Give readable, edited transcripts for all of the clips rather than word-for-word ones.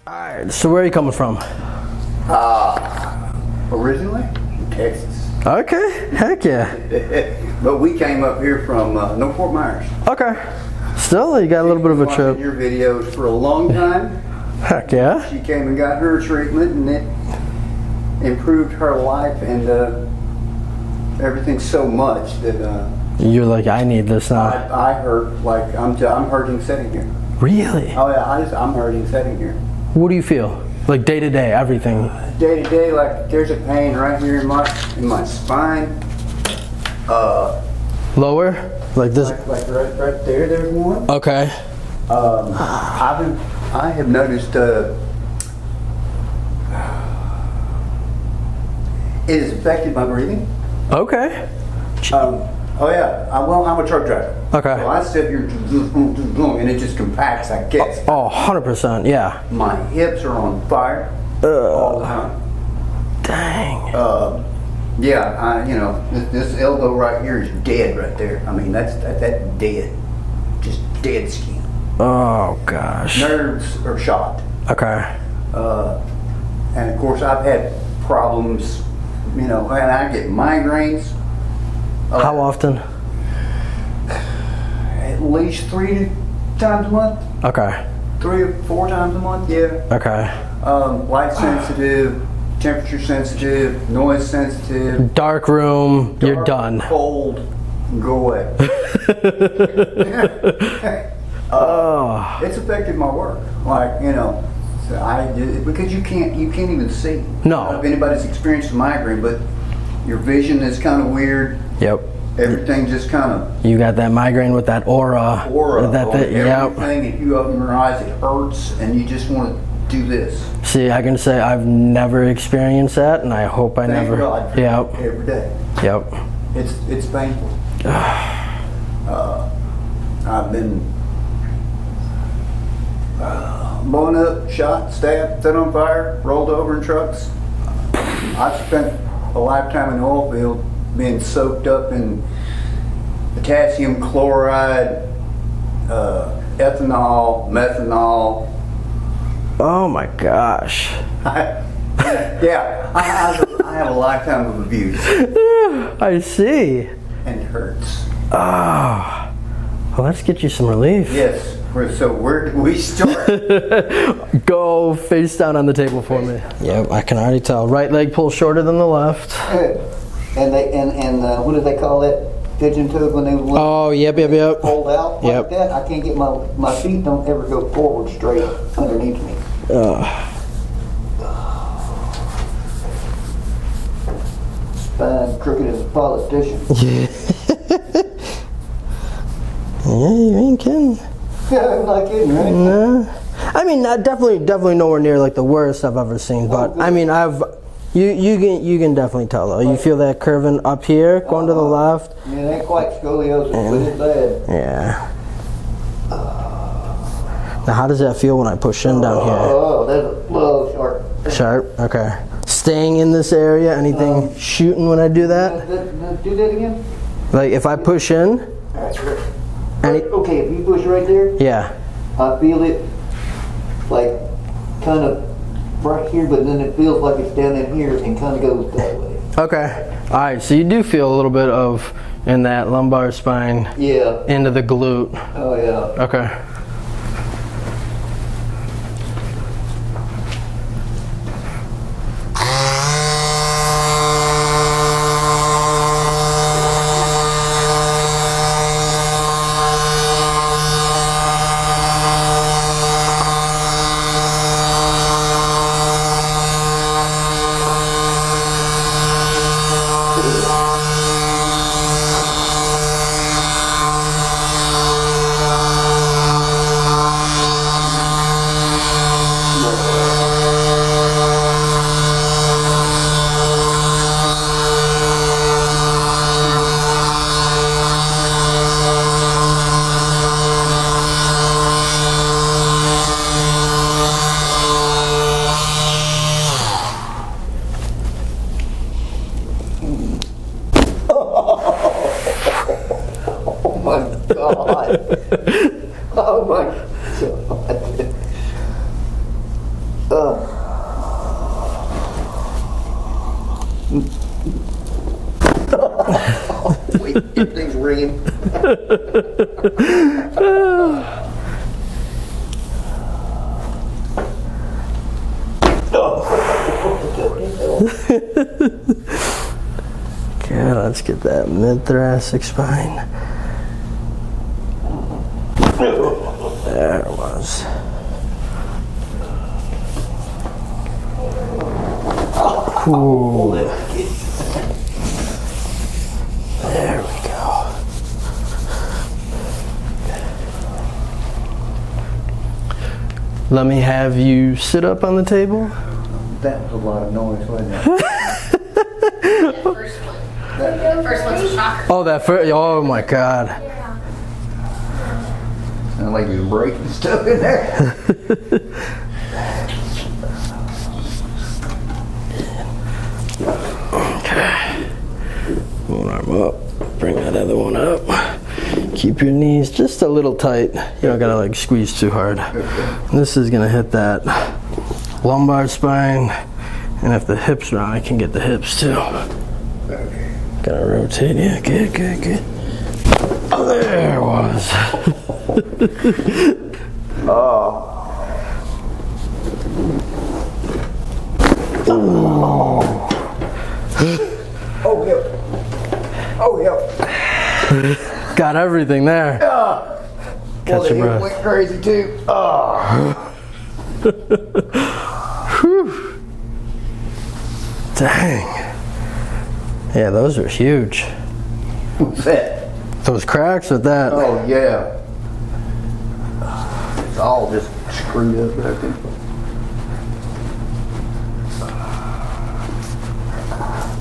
Alright, so where are you coming from? Originally, Texas. Okay, heck yeah. But we came up here from Fort Myers. Okay. Still, you got a little bit of a trip. Your videos for a long time. Heck yeah. She came and got her treatment, and it improved her life and everything so much that You're like, I need this now. I hurt like I'm hurting sitting here. Really? Oh yeah, I'm hurting sitting here. What do you feel? Like day to day, everything? Day to day, like there's a pain right here in my spine. Lower? Like this? Like right there. There's one. Okay. I have noticed it has affected my breathing. Okay. Oh yeah, I'm a truck driver. Okay. So I sit here and it just compacts, I guess. Oh, 100%, yeah. My hips are on fire all the time. Dang. Yeah, this elbow right here is dead right there. I mean, that's dead, just dead skin. Oh gosh. Nerves are shot. Okay. And of course, I've had problems, and I get migraines. How often? At least 3 times a month. Okay. 3 or 4 times a month, yeah. Okay. Light sensitive, temperature sensitive, noise sensitive. Dark room, you're done. Cold, go away. It's affected my work. Like, because you can't even see. No. I don't know if anybody's experienced a migraine, but your vision is kind of weird. Yep. Everything just kind of. You got that migraine with that aura. Everything, if you open your eyes, it hurts, and you just want to do this. See, I can say I've never experienced that, and I hope I Thank never. God. Yep. Every day. Yep. It's painful. I've been blown up, shot, stabbed, set on fire, rolled over in trucks. I've spent a lifetime in the oil field being soaked up in potassium chloride, ethanol, methanol. Oh my gosh. I have a lifetime of abuse. I see. And it hurts. Oh. Well, let's get you some relief. Yes. So where do we start? Go face down on the table for me. Yep, I can already tell. Right leg pulls shorter than the left. And what do they call that? Pigeon toed when they yep. Hold out like that. I can't get my feet don't ever go forward straight underneath me. Spine crooked as a politician. Yeah, you ain't kidding. I'm not kidding, right? No. I mean, definitely nowhere near like the worst I've ever seen. But I mean, you can definitely tell though. You feel that curving up here, going to the left. I mean, it ain't quite scoliosis, but it's bad. Yeah. Now, how does that feel when I push in down here? Oh, that's a little sharp. Sharp. Okay. Staying in this area. Anything shooting when I do that? Do that again. Like if I push in. Okay, if you push right there. Yeah. I feel it like kind of right here, but then it feels like it's down in here and kind of goes that way. Okay. All right. So you do feel a little bit of in that lumbar spine. Yeah. Into the glute. Oh yeah. Okay. Okay, let's get that mid-thoracic spine. There it was. Ooh. There we go. Let me have you sit up on the table. That was a lot of noise, wasn't it? That first one. That first one's a shocker. Oh, that first. Oh my God. Sounded like you were breaking stuff in there. Okay. One arm up. Bring that other one up. Keep your knees just a little tight. You don't gotta like squeeze too hard. This is gonna hit that lumbar spine, and if the hips are on, I can get the hips too. Okay. Gotta rotate. Yeah, good, good, good. Oh, there it was. Oh. Oh, yeah. Oh, yeah. Got everything there. Catch your breath. Went crazy too. Oh. Whew. Dang. Yeah, those are huge. What's that? Those cracks with that. Oh, yeah. It's all just screwed up right there.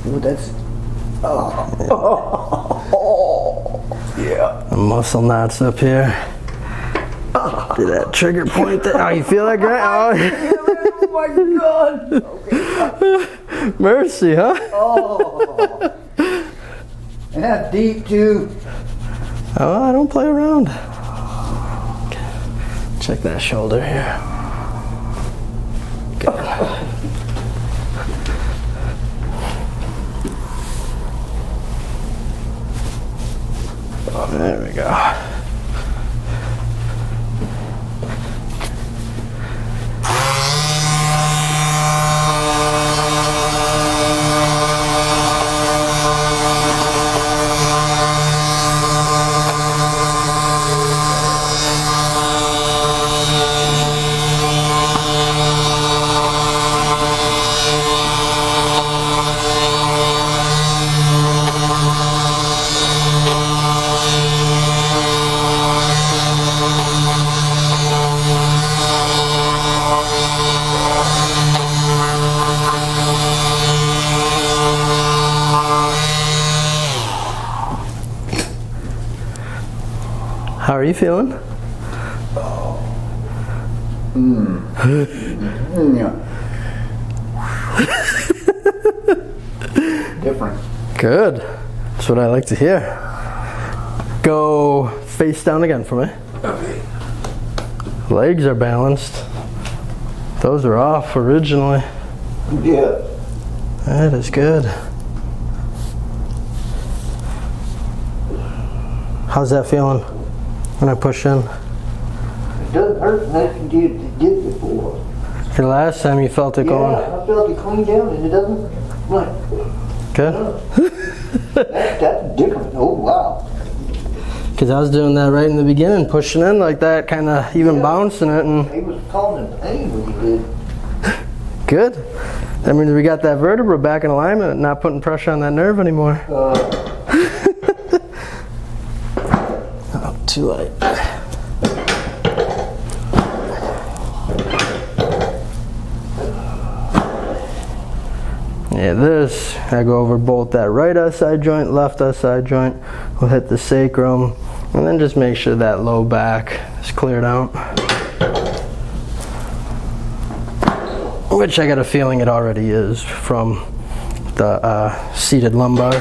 Well, that's. Oh. Yeah. The muscle knots up here. Do that trigger point there. Oh, you feel that, Grant? Oh my God. Okay. Mercy, huh? Oh. And that's deep too. Oh, I don't play around. Okay. Check that shoulder here. Good. There we go. How are you feeling? Yeah. Different. Good. That's what I like to hear. Go face down again for me. Okay. Legs are balanced. Those are off originally. Yeah. That is good. How's that feeling when I push in? It doesn't hurt unless you did before. The last time you felt it going. I felt it clean down and it doesn't. Like, Good. that's different. Oh, wow. Because I was doing that right in the beginning, pushing in like that, kind of even bouncing it, and He was calling in pain when he did. good. That means we got that vertebra back in alignment, not putting pressure on that nerve anymore. Oh, too light. Yeah, this, I go over both that right SI joint, left SI joint. We'll hit the sacrum, and then just make sure that low back is cleared out. Which I got a feeling it already is from the seated lumbar.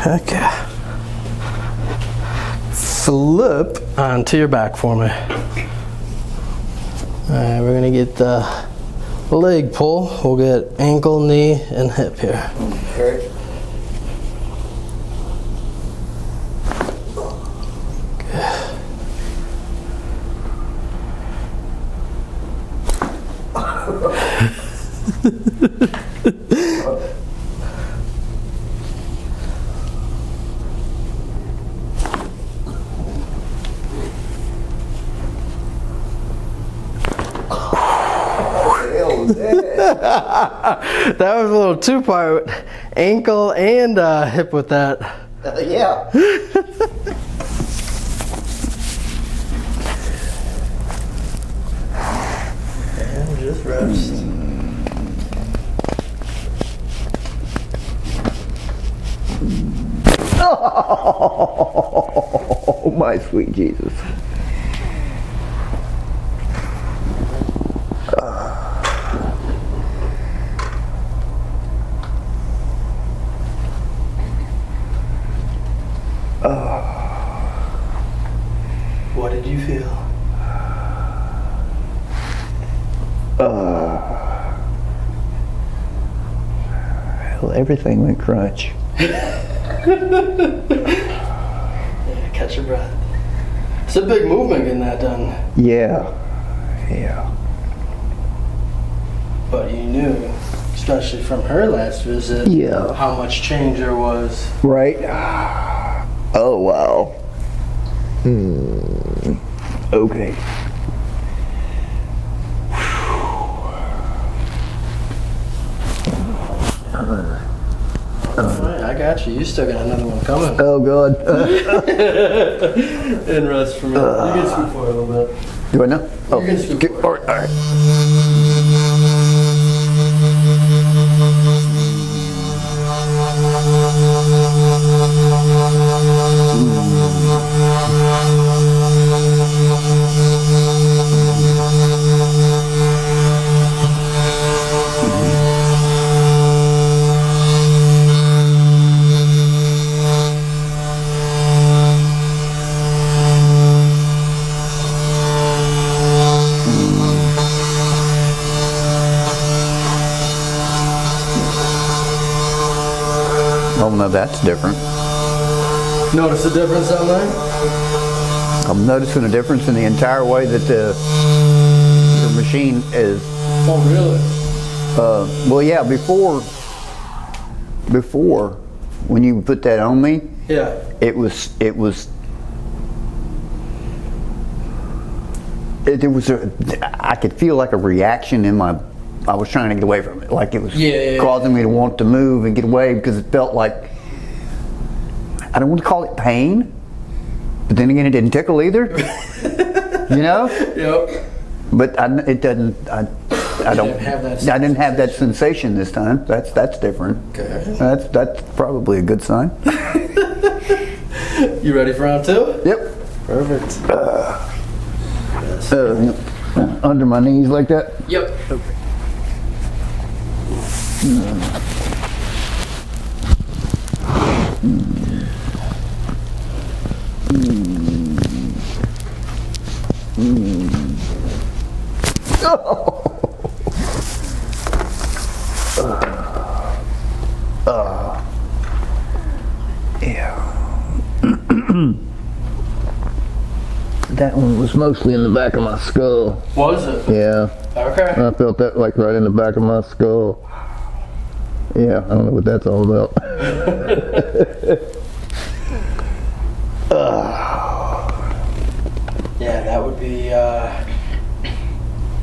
Okay. Flip onto your back for me. Alright, we're gonna get the leg pull. We'll get ankle, knee, and hip here. Okay. That was a little two-part, ankle and hip with that. Yeah. And just rest. Oh, my sweet Jesus. What did you feel? Well, everything went crunch. Yeah, catch your breath. It's a big movement getting that done. Yeah. Yeah. But you knew, especially from her last visit, Yeah. how much change there was. Right? Oh, wow. Okay. Alright, I got you. You still got another one coming. Oh, God. And rest for me. You can scoot forward a little bit. Do I know? Oh, You can scoot get- forward. all right. Oh, no, that's different. Notice the difference on there? I'm noticing a difference in the entire way that your machine is. Oh, really? Well, yeah, before, when you put that on me, Yeah. there was I could feel like a reaction in my. I was trying to get away from it, like it was causing me to want to move and get away because it felt like, I don't want to call it pain, but then again, it didn't tickle either. You know? Yep. But it doesn't. I don't. have that I didn't have that sensation this time. That's different. Okay. That's probably a good sign. You ready for round two? Yep. Perfect. Under my knees like that. Yep. Yeah. That one was mostly in the back of my skull. Was it? Yeah. Okay. I felt that like right in the back of my skull. Yeah, I don't know what that's all about. Yeah, that would be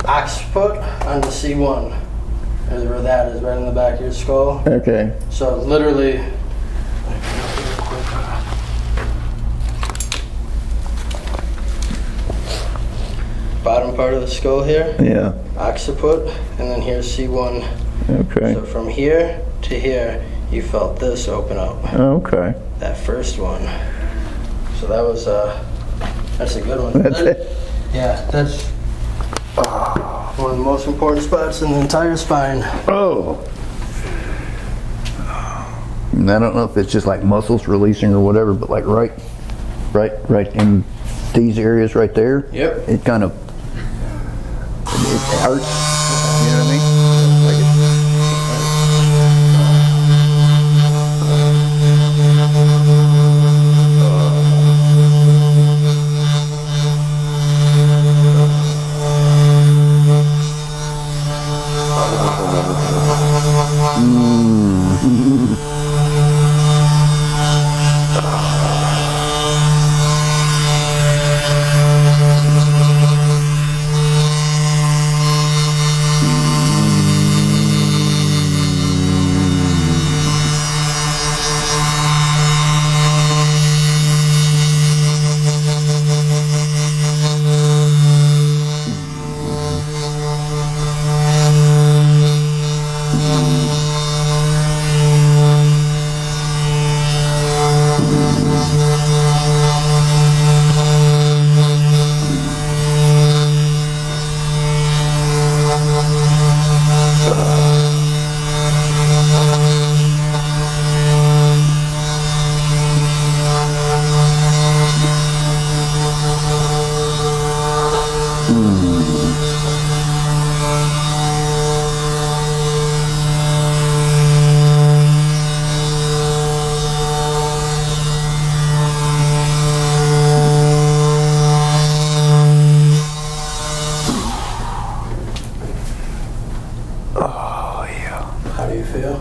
occiput on the C1. Is where that is, right in the back of your skull. Okay. So literally, bottom part of the skull here, Yeah. occiput, and then here's C1. Okay. So from here to here, you felt this open up. Okay. That first one. So that was that's a good one. That's it. Yeah, that's one of the most important spots in the entire spine. Oh. and I don't know if it's just like muscles releasing or whatever, but like right in these areas right there. Yep. It kind of it hurts. You know what I mean? Like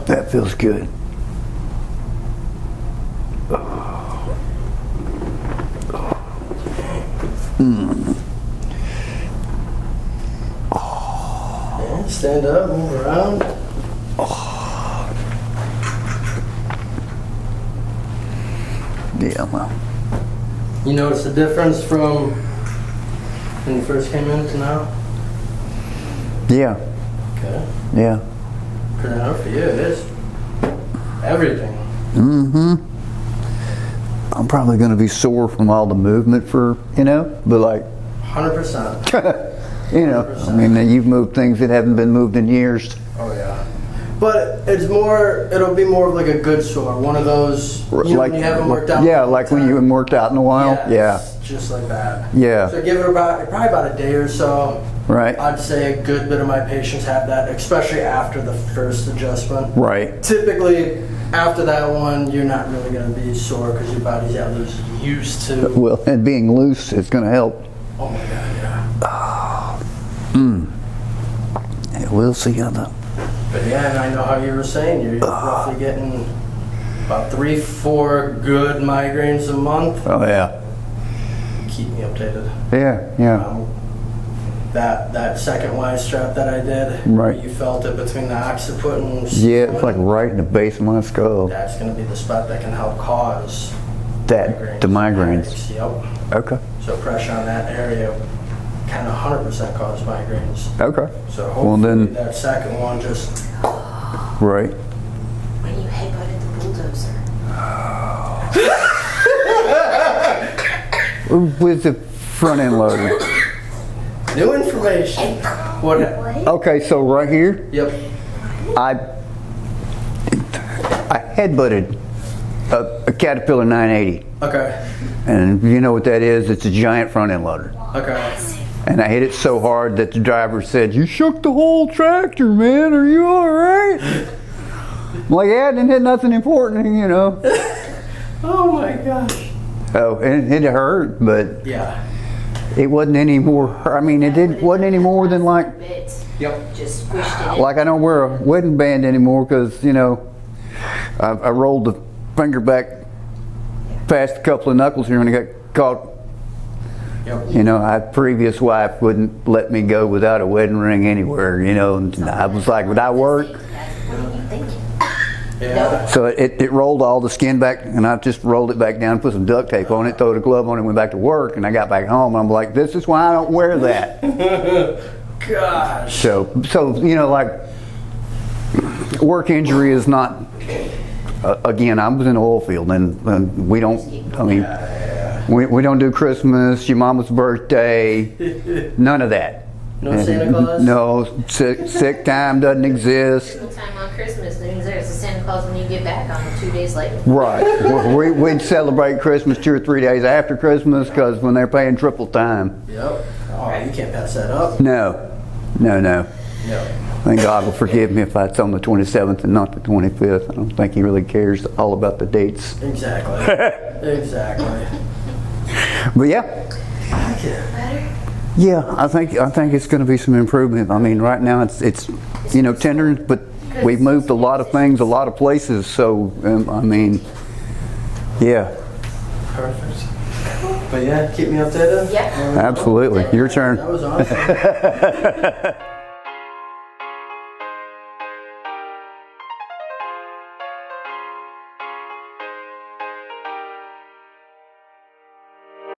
that feels good. Yeah, stand up, move around. Yeah, well. You notice the difference from when you first came in to now? Yeah, Okay. yeah. For now, for you, it is everything. I'm probably going to be sore from all the movement for, but like, 100%. I mean, you've moved things that haven't been moved in years. Oh yeah. But it'll be more of like a good sore. One of those, when you haven't worked out. Yeah, like when you haven't worked out in a while. Yeah. Just like that. Yeah. So give it probably about a day or so. Right. I'd say a good bit of my patients have that, especially after the first adjustment. Right. Typically, after that one, you're not really going to be sore because your body's at least used to. Well, and being loose is going to help. Oh my God, yeah. Yeah, we'll see how the. But yeah, and I know how you were saying you're roughly getting about 3-4 good migraines a month. Oh yeah. Keep me updated. Yeah. That second Y strap that I did, Right. where you felt it between the occiput and Yeah, it's like right in the base of my skull. that's going to be the spot that can help cause The migraines. Yep. Okay. So pressure on that area kind of 100% cause migraines. Okay. So hopefully then- that second one just Right. When you headbutted the bulldozer. With the front end loader. new information. What? Okay, so right here, Yep. I headbutted a Caterpillar 980. Okay. And you know what that is? It's a giant front end loader. Okay. And I hit it so hard that the driver said, "You shook the whole tractor, man. Are you all right?" I'm like, "Yeah, I didn't hit nothing important, Oh my gosh. Oh, and it hurt, but Yeah. it wasn't any more. I mean, wasn't any more than like Yep. Just squished it in. I don't wear a wedding band anymore because I rolled the finger back past a couple of knuckles here and I got caught. Yep. My previous wife wouldn't let me go without a wedding ring anywhere. And I was like, "Would I work?" What are you thinking? Yeah. So it rolled all the skin back, and I just rolled it back down, put some duct tape on it, throwed a glove on it, went back to work, and I got back home, and I'm like, "This is why I don't wear that." Gosh. So like, work injury is not. Again, I was in the oil field, and we don't. I mean, we don't do Christmas, your mama's birthday, none of that. No Santa Claus? No, sick time doesn't exist. No time on Christmas, things there's a Santa calls when you get back on 2 days later. Right. We'd celebrate Christmas 2 or 3 days after Christmas because when they're paying triple time. Yep. Oh, you can't pass that up. No. Thank God will forgive me if it's on the 27th and not the 25th. I don't think he really cares all about the dates. Exactly. Exactly. But yeah. Better? Yeah, I think it's going to be some improvement. I mean, right now it's tender, but we've moved a lot of things, a lot of places. So I mean, yeah. Perfect. But yeah, keep me updated. Yeah. Absolutely. Your turn. That was awesome.